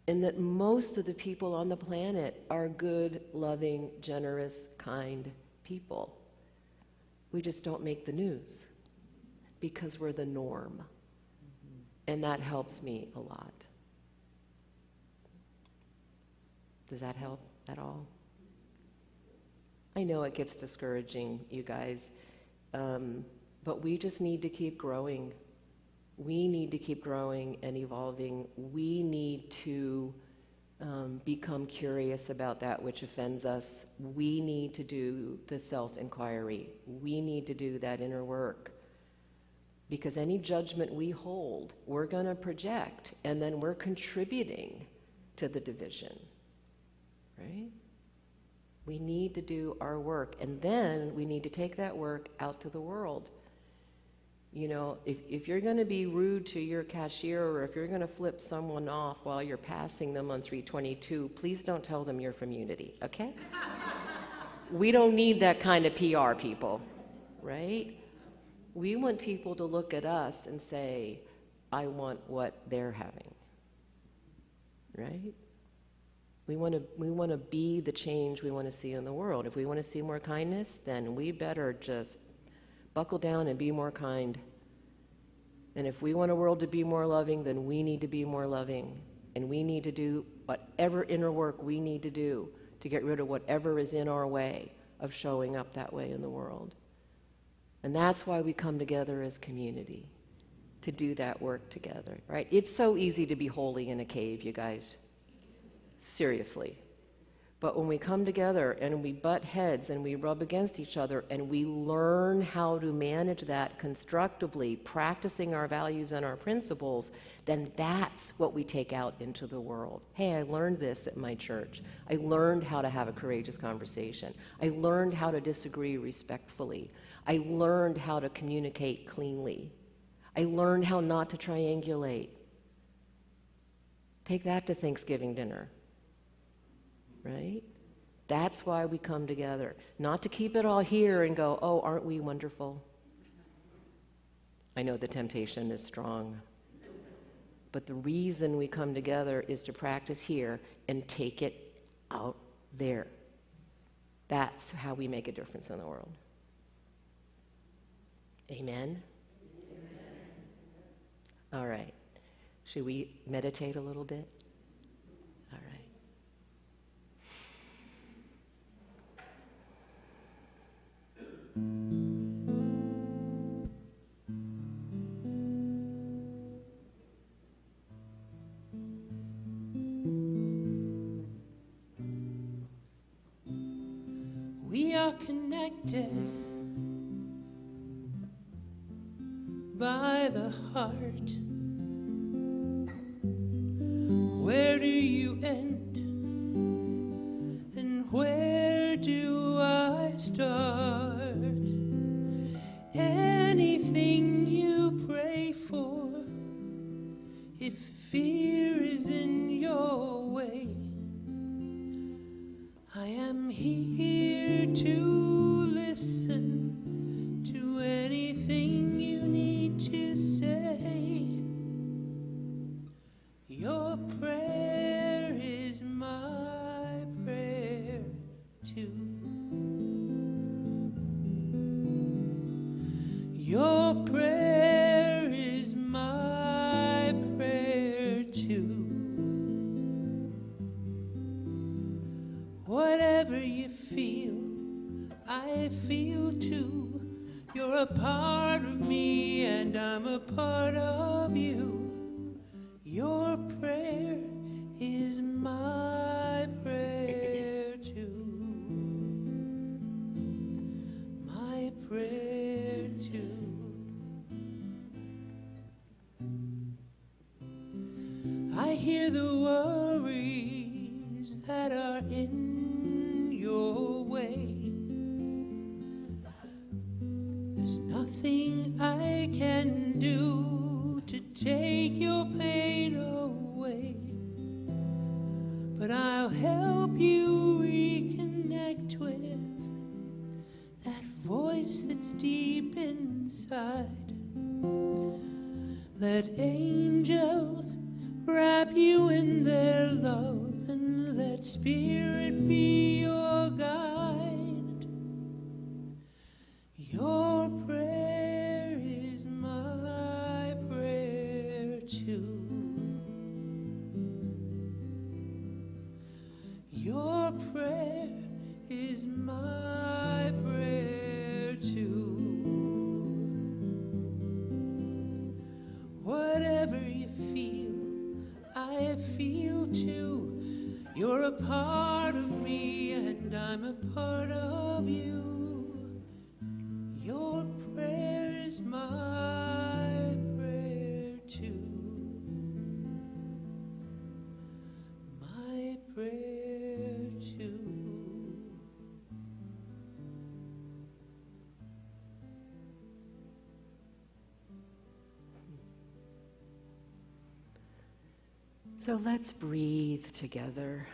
And that most of the people on the planet are good, loving, generous, kind people. We just don't make the news because we're the norm. And that helps me a lot. Does that help at all? I know it gets discouraging, you guys. But we just need to keep growing. We need to keep growing and evolving. We need to become curious about that which offends us. We need to do the self-inquiry. We need to do that inner work. Because any judgment we hold, we're going to project, and then we're contributing to the division, right? We need to do our work, and then we need to take that work out to the world. If you're going to be rude to your cashier, or if you're going to flip someone off while you're passing them on 322, please don't tell them you're from Unity, okay? We don't need that kind of PR, people, right? We want people to look at us and say, I want what they're having, right? We want to be the change we want to see in the world. If we want to see more kindness, then we better just buckle down and be more kind. And if we want a world to be more loving, then we need to be more loving. And we need to do whatever inner work we need to do to get rid of whatever is in our way of showing up that way in the world. And that's why we come together as community, to do that work together, right? It's so easy to be holy in a cave, you guys. Seriously. But when we come together and we butt heads and we rub against each other and we learn how to manage that constructively, practicing our values and our principles, then that's what we take out into the world. Hey, I learned this at my church. I learned how to have a courageous conversation. I learned how to disagree respectfully. I learned how to communicate cleanly. I learned how not to triangulate. Take that to Thanksgiving dinner. Right? That's why we come together. Not to keep it all here and go, oh, aren't we wonderful? I know the temptation is strong. But the reason we come together is to practice here and take it out there. That's how we make a difference in the world. Amen? All right. Should we meditate a little bit? All right. We are connected by the heart. Where do you end and where do I start? Anything you pray for, if fear is in your way, I am here to listen to anything you need to say. Your prayer is my prayer too. Your prayer is my prayer too. Whatever you feel, I feel too. You're a part of me and I'm a part of you. Your prayer is my prayer too. My prayer too. I hear the worries that are in your way. There's nothing I can do to take your pain away, but I'll help you reconnect with that voice that's deep inside. Let angels wrap you in their love and let spirit be your guide. Your prayer is my prayer too. Your prayer is my prayer too. Whatever you feel, I feel too. You're a part of me and I'm a part of you. Your prayer is my prayer too. My prayer too. So let's breathe together,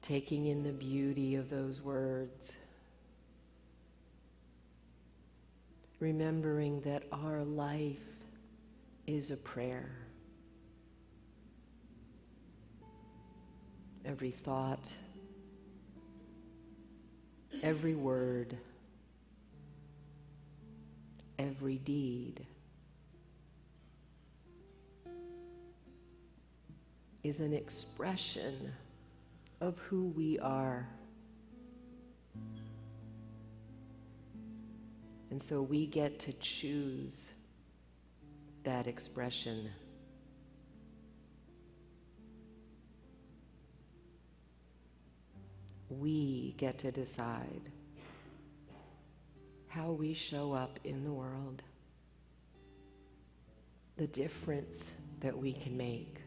taking in the beauty of those words, remembering that our life is a prayer. Every thought, every word, every deed is an expression of who we are. And so we get to choose that expression. We get to decide how we show up in the world, the difference that we can make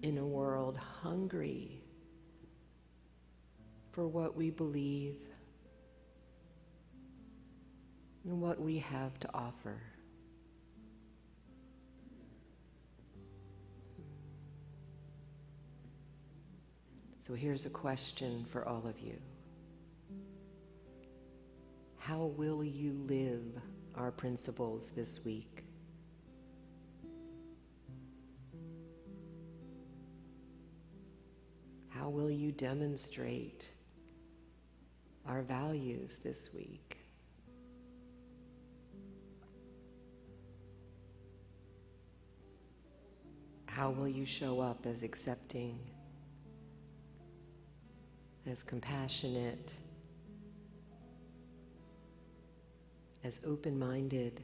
in a world hungry for what we believe and what we have to offer. So here's a question for all of you. How will you live our principles this week? How will you demonstrate our values this week? How will you show up as accepting, as compassionate, as open-minded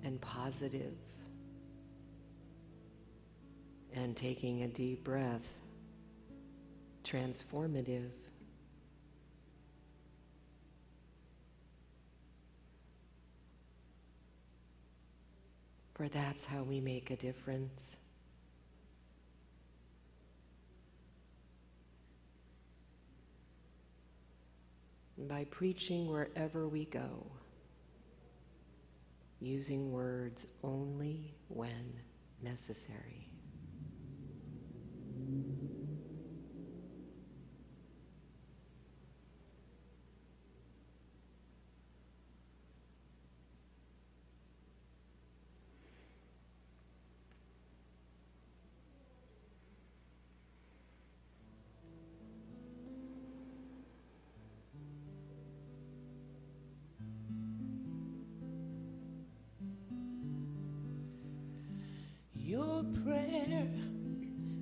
and positive, and taking a deep breath, transformative? For that's how we make a difference. By preaching wherever we go, using words only when necessary. Your prayer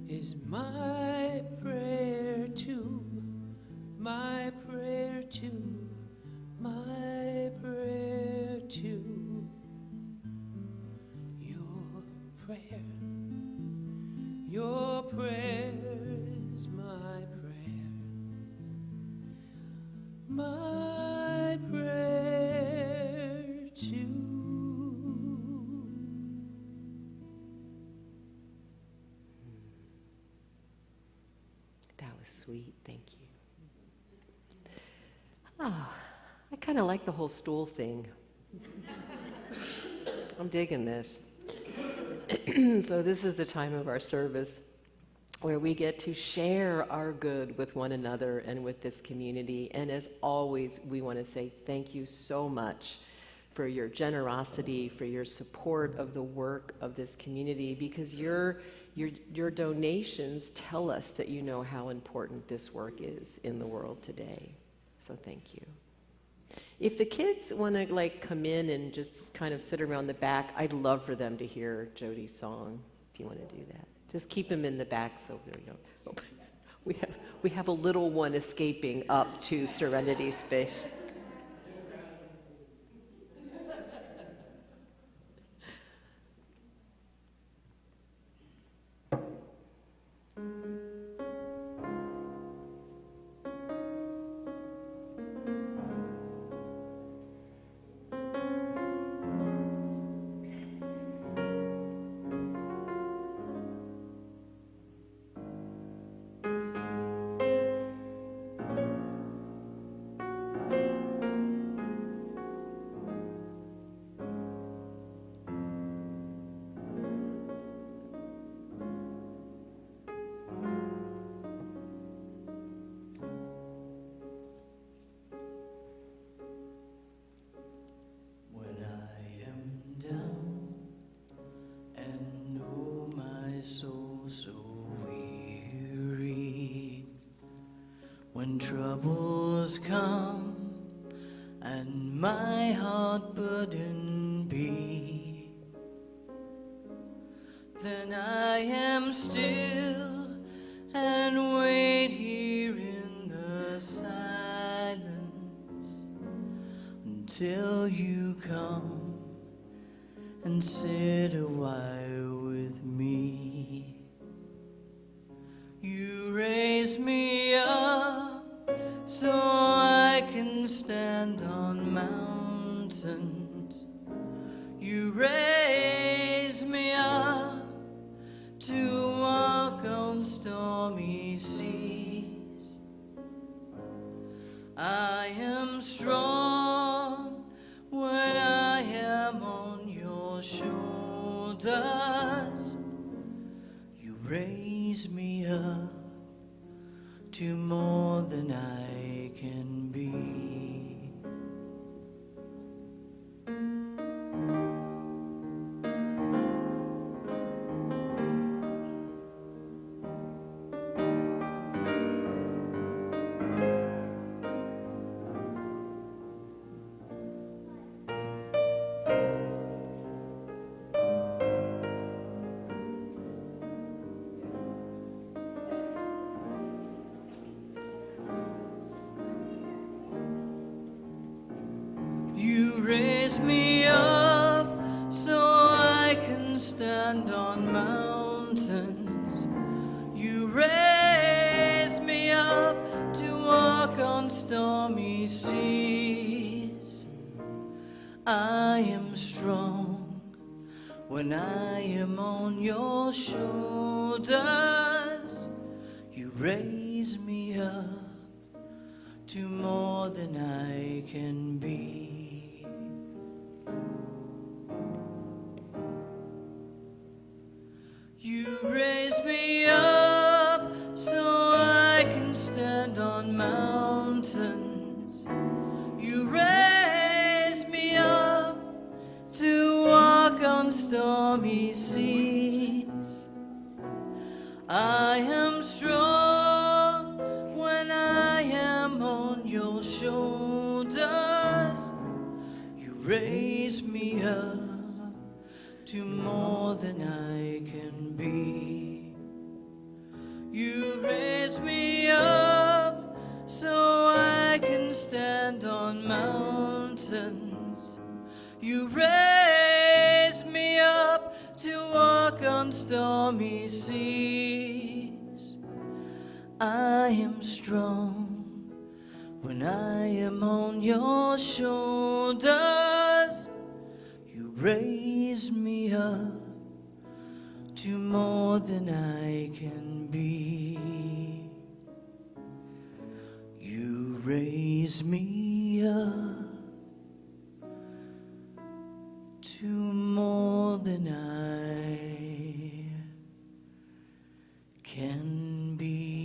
is my prayer too, my prayer too, my prayer too. Your prayer is my prayer, my prayer too. Sweet, thank you. Oh, I kind of like the whole stool thing. I'm digging this. So this is the time of our service where we get to share our good with one another and with this community. And as always, we want to say thank you so much for your generosity, for your support of the work of this community, because your donations tell us that you know how important this work is in the world today. So thank you. If the kids want to come in and just kind of sit around the back, I'd love for them to hear Jody's song, if you want to do that. Just keep them in the back so we have a little one escaping up to Serenity Space. When troubles come and my heart burdened be, then I am still and wait here in the silence till you come and sit a while with me. You raise me up so I can stand on mountains. You raise me up to walk on stormy seas. I am strong when I am on your shoulders. You raise me up to more than I can be. You raise me up so I can stand on mountains. You raise me up to walk on stormy seas. I am strong when I am on your shoulders. You raise me up to more than I can be. You raise me up so I can stand on mountains. You raise me up to walk on stormy seas. I am strong when I am on your shoulders. You raise me up to more than I can be. You raise me up so I can stand on mountains. You raise me up to walk on stormy seas. I am strong when I am on your shoulders. You raise me up to more than I can be. You raise me up to more than I can be.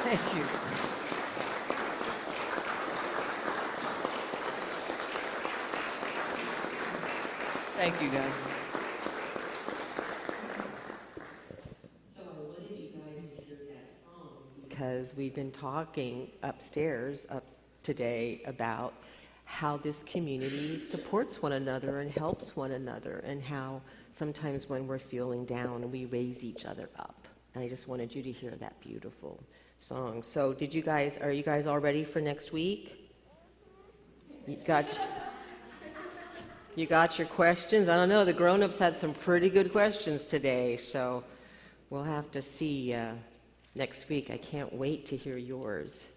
Thank you. Thank you, guys. So I wanted you guys to hear that song because we've been talking upstairs up today about how this community supports one another and helps one another, and how sometimes when we're feeling down, we raise each other up. And I just wanted you to hear that beautiful song. So are you guys all ready for next week? You got your questions? I don't know, the grown-ups had some pretty good questions today, so we'll have to see next week. I can't wait to hear yours.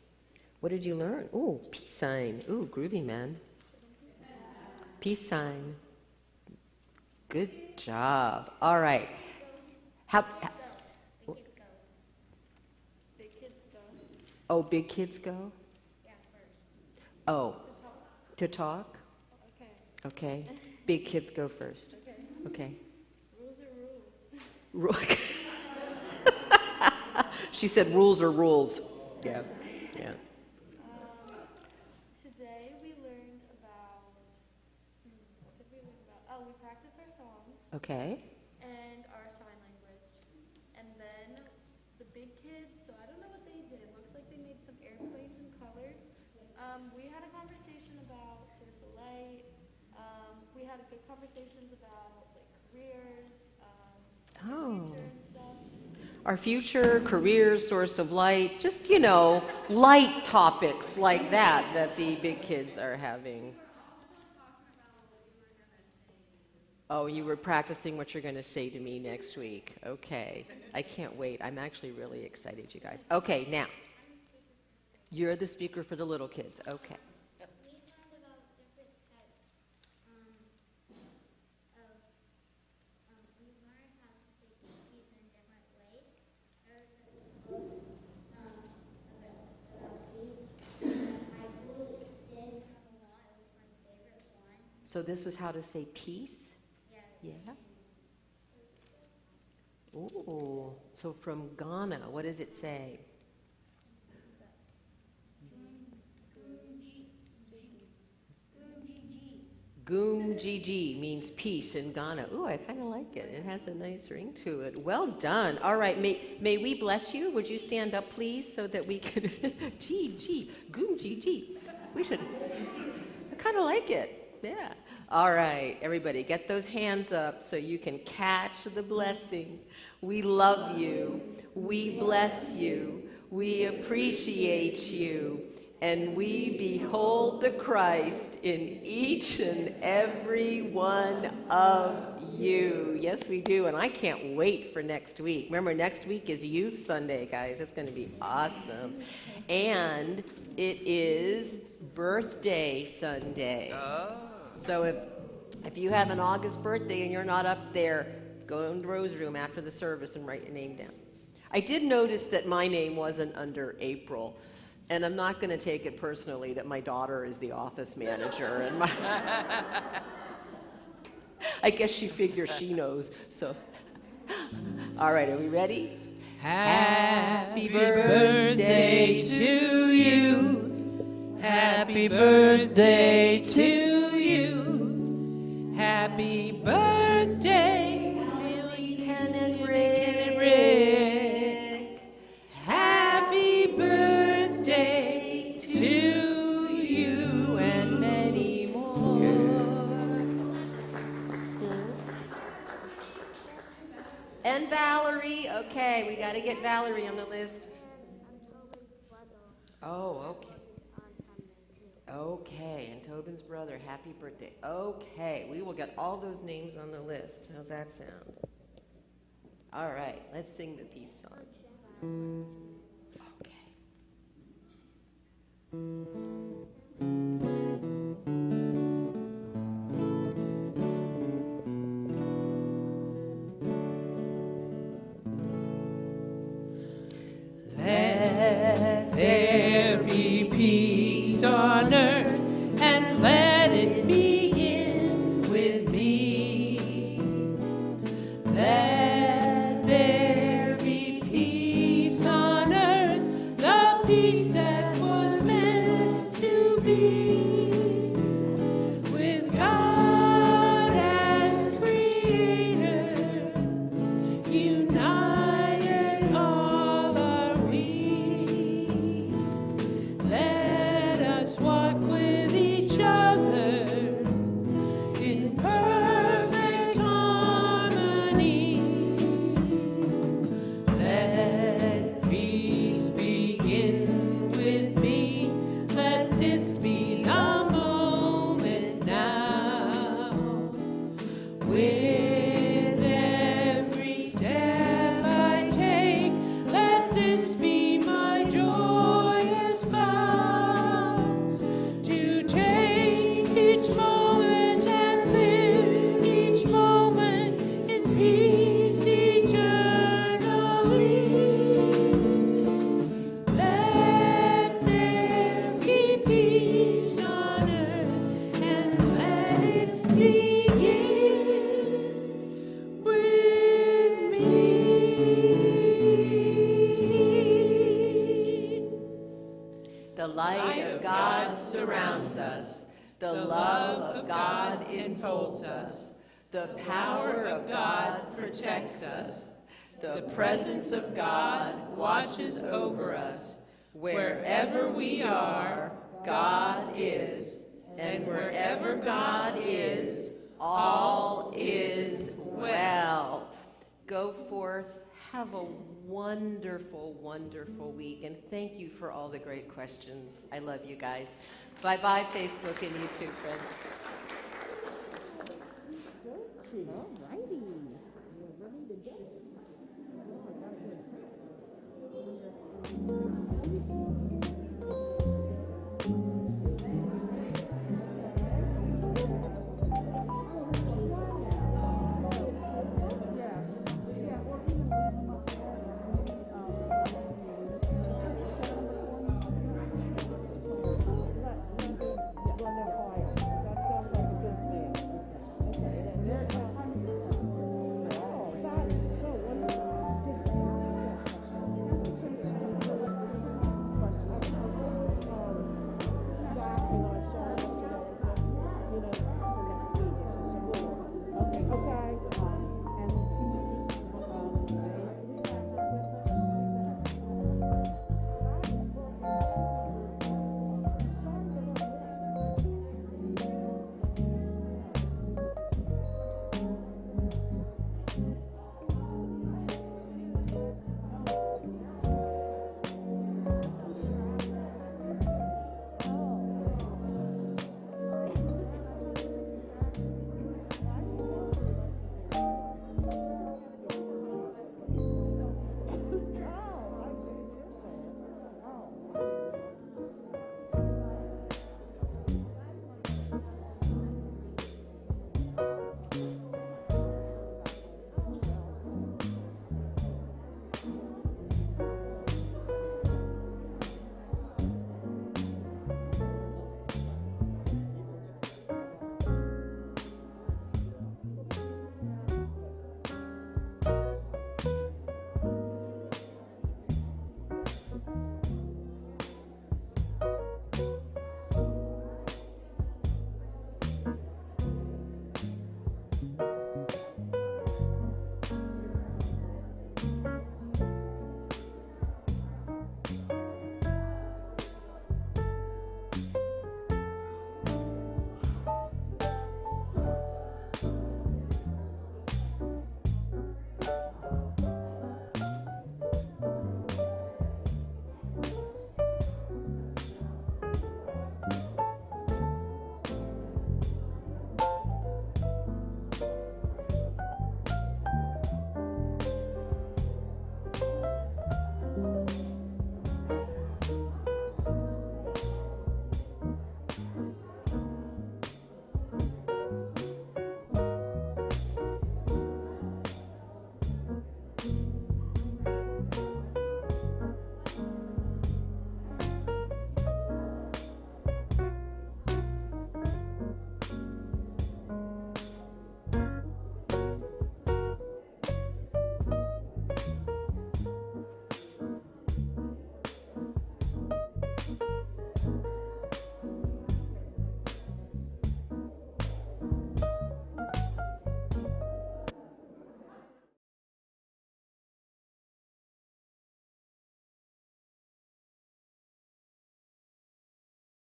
What did you learn? Ooh, peace sign. Ooh, groovy, man. Peace sign. Good job. All right. Oh, big kids go? Yeah, first. Oh, to talk? Okay. Okay. Big kids go first. Okay. Okay. Rules are rules. She said rules are rules. Yeah. Yeah. Today we learned about, what did we learn about? Oh, we practiced our songs. Okay. And our sign language. And then the big kids, so I don't know what they did. Looks like they made some airplanes and colored. We had a conversation about Source of Light. We had a like conversations about like careers, Oh. future and stuff. Our future, careers, source of light, just, you know, light topics like that the big kids are having. Oh, you were practicing what you're going to say to me next week. Okay. I can't wait. I'm actually really excited, you guys. Okay, now. You're the speaker for the little kids. Okay. We learned about different types we learned how to say peace in different ways. I believe this a lot. It was my favorite one. So this was how to say peace? Yeah. Ooh, so from Ghana, what does it say? Goom-Gigi means peace in Ghana. Ooh, I kind of like it. It has a nice ring to it. Well done. All right, may we bless you? Would you stand up, please, so that we could... Goom-Gigi. We should... I kind of like it. Yeah. All right, everybody, get those hands up so you can catch the blessing. We love you. We bless you. We appreciate you. And we behold the Christ in each and every one of you. Yes, we do. And I can't wait for next week. Remember, next week is Youth Sunday, guys. It's going to be awesome. And it is Birthday Sunday. So if you have an August birthday and you're not up there, go in the Rose Room after the service and write your name down. I did notice that my name wasn't under April, and I'm not going to take it personally that my daughter is the office manager. And I guess she figures she knows. So, all right, are we ready? Happy birthday to you. Happy birthday to you. Happy birthday, dear Ken and Rick. Happy birthday to you and many more. And Valerie. Okay, we got to get Valerie on the list. Oh, okay. Okay, and Tobin's brother, happy birthday. Okay, we will get all those names on the list. How's that sound? All right, let's sing the peace song. Okay. Let there be peace on earth, and let it begin with me. Let there be peace on earth, the peace that was meant to be. With God as creator, united all are we. Let us walk with each other in perfect harmony. Let peace begin with me. Let this be the moment now. With every step I take, let this be my joyous vow. To take each moment and live each moment in peace eternally. Let there be peace on earth, and let it begin with me. The light of God surrounds us. The love of God enfolds us. The power of God protects us. The presence of God watches over us. Wherever we are, God is. And wherever God is, all have a wonderful, wonderful week, and thank you for all the great questions. I love you guys. Bye-bye, Facebook and YouTube friends. All righty. We're ready to go.